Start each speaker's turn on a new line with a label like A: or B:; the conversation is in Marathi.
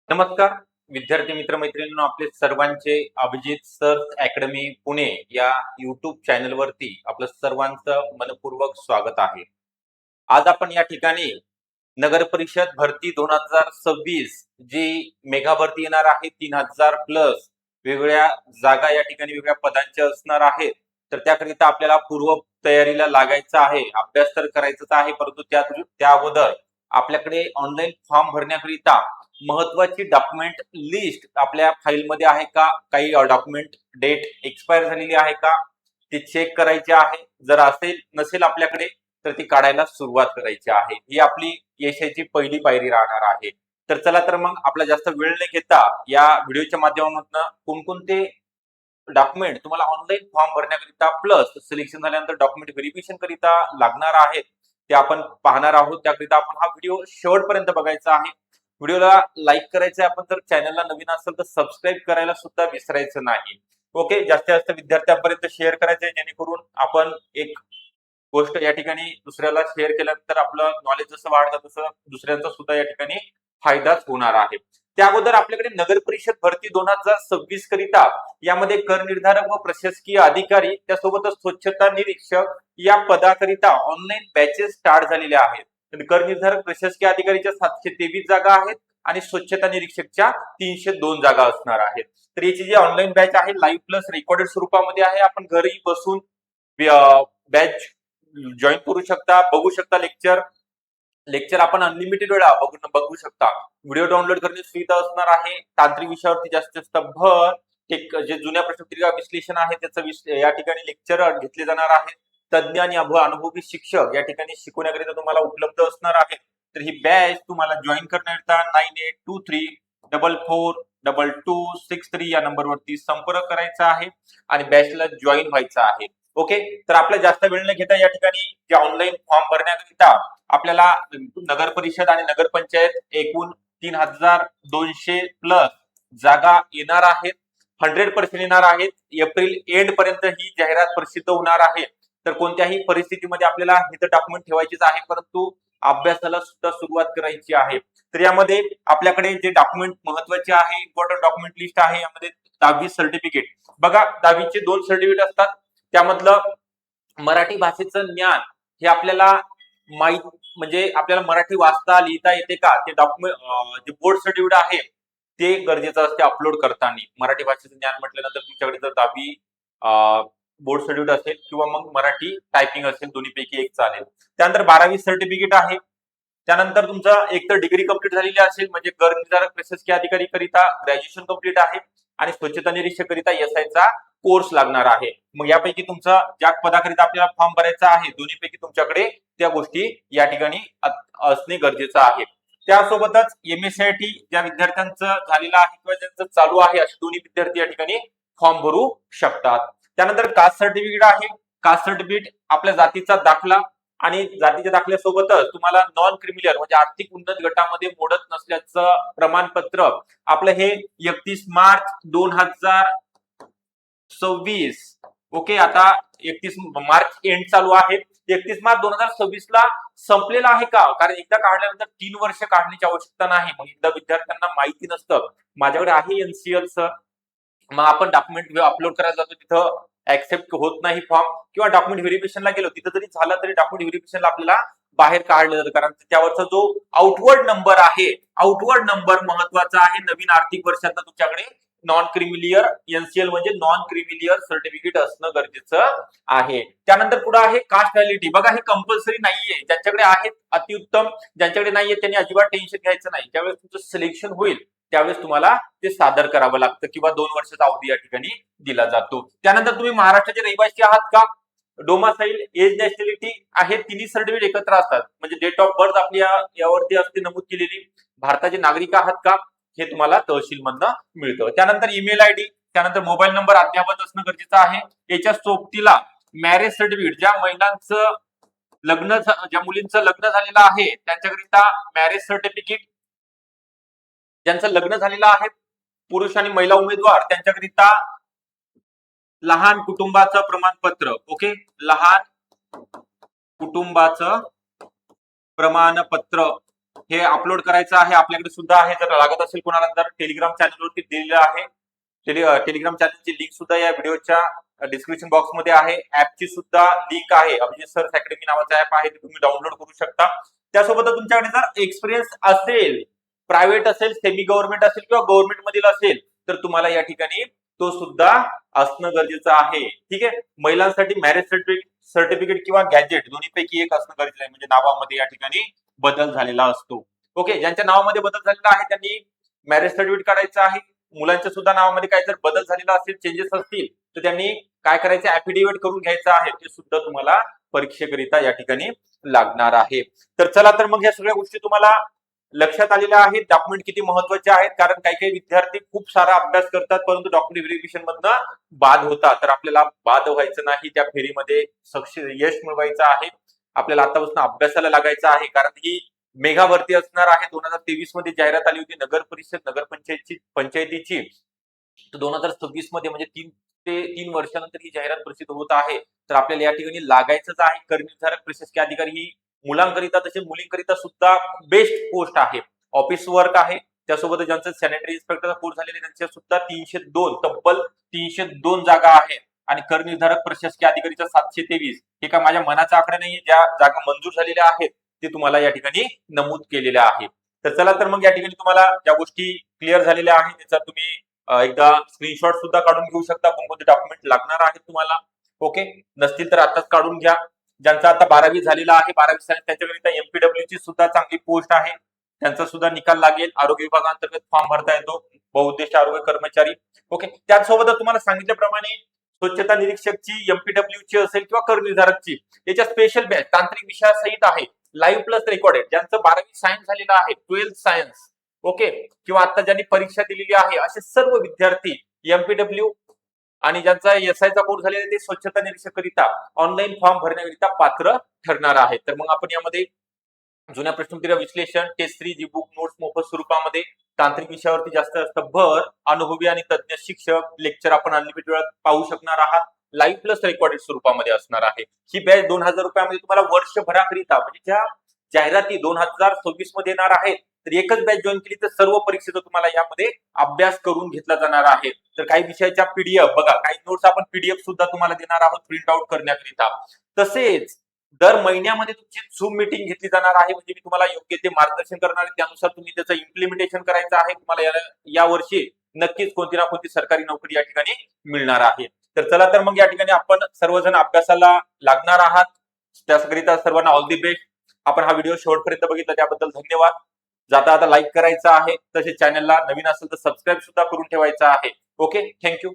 A: नमस्कार विद्यार्थी मित्र मैत्रिणींनो, आपले सर्वांचे अभिजित सर अकॅडमी पुणे या युट्यूब चॅनल वरती आपलं सर्वांचं मनपूर्वक स्वागत आहे. आज आपण या ठिकाणी नगर परिषद भरती 2026 जी मेगा भरती येणार आहे, 3000 प्लस वेगवेगळ्या जागा या ठिकाणी वेगवेगळ्या पदांच्या असणार आहेत. तर त्याकरिता आपल्याला पूर्व तयारीला लागायचं आहे, अभ्यास तर करायचाच आहे, परंतु त्या अगोदर आपल्याकडे ऑनलाईन फॉर्म भरण्याकरिता महत्वाची डॉक्युमेंट लिस्ट आपल्या फाईलमध्ये आहे का, काही डॉक्युमेंट डेट एक्सपायर झालेली आहे का ते चेक करायचे आहे. जर असेल नसेल आपल्याकडे तर ती काढायला सुरुवात करायची आहे. ही आपली यशाची पहिली पायरी राहणार आहे. तर चला तर मग आपला जास्त वेळ न घेता या व्हिडिओच्या माध्यमातून कोणकोणते डॉक्युमेंट तुम्हाला ऑनलाईन फॉर्म भरण्याकरिता प्लस सिलेक्शन झाल्यानंतर डॉक्युमेंट व्हेरिफिकेशन करिता लागणार आहेत ते आपण पाहणार आहोत. त्याकरिता आपण हा व्हिडिओ शेवटपर्यंत बघायचा आहे. व्हिडिओला लाईक करायचं आहे, आपण जर चॅनलला नवीन असेल तर सबस्क्राईब करायला सुद्धा विसरायचं नाही. ओके, जास्तीत जास्त विद्यार्थ्यांपर्यंत शेअर करायचं आहे, जेणेकरून आपण एक गोष्ट या ठिकाणी दुसऱ्याला शेअर केल्यानंतर आपलं नॉलेज जसं वाढतं तसं दुसऱ्यांचा सुद्धा या ठिकाणी फायदाच होणार आहे. त्या अगोदर आपल्याकडे नगर परिषद भरती 2026 करिता यामध्ये कर निर्धारक व प्रशासकीय अधिकारी त्यासोबतच स्वच्छता निरीक्षक या पदाकरिता ऑनलाईन बॅचेस स्टार्ट झालेल्या आहेत. कर निर्धारक प्रशासकीय अधिकारीच्या 723 जागा आहेत आणि स्वच्छता निरीक्षकच्या 302 जागा असणार आहेत. तर याची जी ऑनलाईन बॅच आहे लाईव्ह प्लस रेकॉर्डेड स्वरूपामध्ये आहे. आपण घरी बसून बॅच जॉईन करू शकता, बघू शकता लेक्चर आपण अनलिमिटेड वेळा बघू शकता. व्हिडिओ डाउनलोड करणे सुविधा असणार आहे. तांत्रिक विषयावरती जास्तीत जास्त भर, एक जे जुन्या प्रश्नपत्रिका विश्लेषण आहे त्याचं या ठिकाणी लेक्चर घेतले जाणार आहे. तज्ञ आणि अनुभवी शिक्षक या ठिकाणी शिकवण्याकरिता तुम्हाला उपलब्ध असणार आहे. तर ही बॅच तुम्हाला जॉईन करण्याकरिता 9823442263 या नंबरवरती संपर्क करायचा आहे आणि बॅचला जॉईन व्हायचं आहे. ओके, तर आपल्या जास्त वेळ न घेता या ठिकाणी जे ऑनलाईन फॉर्म भरण्याकरिता आपल्याला नगर परिषद आणि नगरपंचायत एकूण 3200 प्लस जागा येणार आहेत. 100% येणार आहेत. एप्रिल एंड पर्यंत ही जाहिरात प्रसिद्ध होणार आहे. तर कोणत्याही परिस्थितीमध्ये आपल्याला हे डॉक्युमेंट ठेवायचेच आहे, परंतु अभ्यासाला सुद्धा सुरुवात करायची आहे. तर यामध्ये आपल्याकडे जे डॉक्युमेंट महत्वाचे आहे, इम्पॉर्टंट डॉक्युमेंट लिस्ट आहे, यामध्ये 10वी सर्टिफिकेट बघा. 10वीचे 2 सर्टिफिकेट असतात. त्यामधलं मराठी भाषेचं ज्ञान हे आपल्याला माहित, म्हणजे आपल्याला मराठी वाचता लिहिता येते का, ते डॉक्युमेंट जे बोर्ड सर्टिफिकेट आहे ते गरजेचं असते अपलोड करताना. मराठी भाषेचं ज्ञान म्हटल्यानंतर तुमच्याकडे जर 10वी बोर्ड सर्टिफिकेट असेल किंवा मग मराठी टायपिंग असेल, दोन्हीपैकी एक चालेल. त्यानंतर 12वी सर्टिफिकेट आहे. त्यानंतर तुमचं एक तर डिग्री कंप्लीट झालेली असेल, म्हणजे कर निर्धारक प्रशासकीय अधिकारी करिता ग्रॅज्युएशन कंप्लीट आहे आणि स्वच्छता निरीक्षक करिता एसआयचा कोर्स लागणार आहे. मग यापैकी तुमचा ज्या पदाकरिता आपल्याला फॉर्म भरायचा आहे दोन्हीपैकी तुमच्याकडे त्या गोष्टी या ठिकाणी असणे गरजेचं आहे. त्यासोबतच एमएसआयटी ज्या विद्यार्थ्यांचं झालेलं आहे किंवा ज्यांचं चालू आहे असे दोन्ही विद्यार्थी या ठिकाणी फॉर्म भरू शकतात. त्यानंतर कास्ट सर्टिफिकेट आहे. कास्ट सर्टिफिकेट आपल्या जातीचा दाखला आणि जातीच्या दाखल्यासोबतच तुम्हाला नॉन क्रिमिलियर म्हणजे आर्थिक उन्नत गटामध्ये मोडत नसल्याचं प्रमाणपत्र आपलं हे 31 मार्च 2026. ओके, आता 31 मार्च एंड चालू आहे. 31 मार्च 2026 ला संपलेला आहे का, कारण एकदा काढल्यानंतर 3 वर्ष काढण्याची आवश्यकता नाही. मग एकदा विद्यार्थ्यांना माहिती नसतं माझ्याकडे आहे एनसीएल सर, मग आपण डॉक्युमेंट अपलोड करायला जातो तिथं ऍक्सेप्ट होत नाही फॉर्म, किंवा डॉक्युमेंट व्हेरिफिकेशनला गेलो तिथं जरी झालं तरी डॉक्युमेंट व्हेरिफिकेशनला आपल्याला बाहेर काढलं जातं, कारण त्यावरचा जो आउटवर्ड नंबर आहे, आउटवर्ड नंबर महत्वाचा आहे. नवीन आर्थिक वर्षात तुमच्याकडे नॉन क्रिमिलियर एनसीएल म्हणजे नॉन क्रिमिलियर सर्टिफिकेट असणं गरजेचं आहे. त्यानंतर पुढे आहे कास्ट व्हॅलिडिटी. बघा, हे कंपल्सरी नाहीये. ज्यांच्याकडे आहेत अतिउत्तम, ज्यांच्याकडे नाहीये त्यांनी अजिबात टेन्शन घ्यायचं नाही. ज्यावेळेस तुमचं सिलेक्शन होईल त्यावेळेस तुम्हाला ते सादर करावं लागतं किंवा 2 वर्षाचा अवधी या ठिकाणी दिला जातो. त्यानंतर तुम्ही महाराष्ट्राचे रहिवासी आहात का, डोमासाईल, एज, नॅशनॅलिटी आहे, तिन्ही सर्टिफिकेट एकत्र असतात. म्हणजे डेट ऑफ बर्थ आपली यावरती असते नमूद केलेली. भारताचे नागरिक आहात का हे तुम्हाला तहसील मधनं मिळतं. त्यानंतर ईमेल आयडी, त्यानंतर मोबाईल नंबर अद्यावत असणं गरजेचं आहे. याच्या सोबतीला मॅरेज सर्टिफिकेट, ज्या महिलांचं लग्न, ज्या मुलींचं लग्न झालेलं आहे त्यांच्याकरिता मॅरेज सर्टिफिकेट, ज्यांचं लग्न झालेलं आहे पुरुष आणि महिला उमेदवार त्यांच्याकरिता लहान कुटुंबाचं प्रमाणपत्र. ओके, लहान कुटुंबाचं प्रमाणपत्र हे अपलोड करायचं आहे. आपल्याकडे सुद्धा आहे, जर लागत असेल कोणाला तर टेलिग्राम चॅनलवरती दिलेलं आहे. टेलिग्राम चॅनलची लिंक सुद्धा या व्हिडिओच्या डिस्क्रिप्शन बॉक्स मध्ये आहे. ऍपची सुद्धा लिंक आहे. अभिजित सर्च अकॅडमी नावाचा ऍप आहे, ते तुम्ही डाउनलोड करू शकता. त्यासोबत तुमच्याकडे जर एक्सपिरियन्स असेल, प्रायव्हेट असेल, सेमी गव्हर्नमेंट असेल किंवा गव्हर्नमेंट मधील असेल, तर तुम्हाला या ठिकाणी तो सुद्धा असणं गरजेचं आहे. ठीक आहे. महिलांसाठी मॅरेज सर्टिफिकेट किंवा गॅजेट दोन्हीपैकी एक असणं गरजेचं आहे. म्हणजे नावामध्ये या ठिकाणी बदल झालेला असतो. ओके. ज्यांच्या नावामध्ये बदल झालेला आहे त्यांनी मॅरेज सर्टिफिकेट काढायचं आहे. मुलांच्या सुद्धा नावामध्ये काय जर बदल झालेला असेल, चेंजेस असतील, तर त्यांनी काय करायचं, ऍफिडेव्हिट करून घ्यायचं आहे. ते सुद्धा तुम्हाला परीक्षेकरिता या ठिकाणी लागणार आहे. तर चला, तर मग या सगळ्या गोष्टी तुम्हाला लक्षात आलेल्या आहेत. डॉक्युमेंट किती महत्वाचे आहेत, कारण काही काही विद्यार्थी खूप सारा अभ्यास करतात परंतु डॉक्युमेंट व्हेरिफिकेशन मधनं बाद होतात. तर आपल्याला बाद व्हायचं नाही, त्या फेरीमध्ये यश मिळवायचं आहे. आपल्याला आतापासून अभ्यासाला लागायचं आहे, कारण ही मेगा भरती असणार आहे. 2023 मध्ये जाहिरात आली होती नगर परिषद पंचायतीची. तर 2026 मध्ये म्हणजे 3 वर्षानंतर ही जाहिरात प्रसिद्ध होत आहे. तर आपल्याला या ठिकाणी लागायचंच आहे. करनिर्धारक प्रशासकीय अधिकारी ही मुलांकरिता तसेच मुलींकरिता सुद्धा बेस्ट पोस्ट आहे. ऑफिस वर्क आहे. त्यासोबत ज्यांचं सॅनिटरी इन्स्पेक्टरचा कोर्स झालेले त्यांच्या सुद्धा 302 तब्बल 302 जागा आहेत. आणि करनिर्धारक प्रशासकीय अधिकारीचा 723. हे का माझ्या मनाचा आकडा नाहीये, ज्या जागा मंजूर झालेल्या आहेत ते तुम्हाला या ठिकाणी नमूद केलेल्या आहेत. तर चला, तर मग या ठिकाणी तुम्हाला ज्या गोष्टी क्लिअर झालेल्या आहेत त्याचा तुम्ही एकदा स्क्रीनशॉट सुद्धा काढून घेऊ शकता. कोणकोणते डॉक्युमेंट लागणार आहेत तुम्हाला. ओके. नसतील तर आताच काढून घ्या. ज्यांचा आता 12वी झालेला आहे, 12वी सायन्स, त्यांच्याकरिता एमपीडब्ल्यू ची सुद्धा चांगली पोस्ट आहे. त्यांचा सुद्धा निकाल लागेल. आरोग्य विभागांतर्गत फॉर्म भरता येतो, बहुउद्देश आरोग्य कर्मचारी. ओके. त्याचसोबत तुम्हाला सांगितल्याप्रमाणे स्वच्छता निरीक्षकची, एमपीडब्ल्यू ची असेल किंवा करनिर्धारकची, याच्या स्पेशल बॅच तांत्रिक विषयासहित आहे. Live plus recorded. ज्यांचं 12वी सायन्स झालेलं आहे, 12th सायन्स, ओके, किंवा आता ज्यांनी परीक्षा दिलेली आहे, असे सर्व विद्यार्थी एमपीडब्ल्यू आणि ज्यांचा एसआयचा कोर्स झालेला आहे ते स्वच्छता निरीक्षकरिता ऑनलाईन फॉर्म भरण्याकरिता पात्र ठरणार आहेत. तर मग आपण यामध्ये जुन्या प्रश्नोत्तर विश्लेषण, टेस्ट 3 जी बुक नोट्स मोफत स्वरूपामध्ये, तांत्रिक विषयावरती जास्त भर, अनुभवी आणि तज्ञ शिक्षक लेक्चर आपण अनलिमिटेड वेळात पाहू शकणार आहात. लाईव्ह प्लस रेकॉर्डेड स्वरूपामध्ये असणार आहे. ही बॅच 2000 रुपयामध्ये तुम्हाला वर्षभराकरिता, म्हणजे ज्या जाहिराती 2026 मध्ये येणार आहेत, तर एकच बॅच जॉईन केली तर सर्व परीक्षेचा तुम्हाला यामध्ये अभ्यास करून घेतला जाणार आहे. तर काही विषयाच्या पीडीएफ बघा, काही नोट्स आपण पीडीएफ सुद्धा तुम्हाला देणार आहोत प्रिंट आउट करण्याकरिता. तसेच दर महिन्यामध्ये तुमची झूम मीटिंग घेतली जाणार आहे. म्हणजे मी तुम्हाला योग्य ते मार्गदर्शन करणार आहे, त्यानुसार तुम्ही त्याचं इम्प्लिमेंटेशन करायचं आहे. तुम्हाला या वर्षी नक्कीच कोणती ना कोणती सरकारी नोकरी या ठिकाणी मिळणार आहे. तर चला, तर मग या ठिकाणी आपण सर्वजण अभ्यासाला लागणार आहात. त्याकरिता सर्वांना ऑल दी बेस्ट. आपण हा व्हिडिओ शेवटपर्यंत बघितला त्याबद्दल धन्यवाद. जाता आता लाईक करायचं आहे, तसेच चॅनलला नवीन असेल तर सबस्क्राईब सुद्धा करून ठेवायचं आहे. ओके. थँक्यू.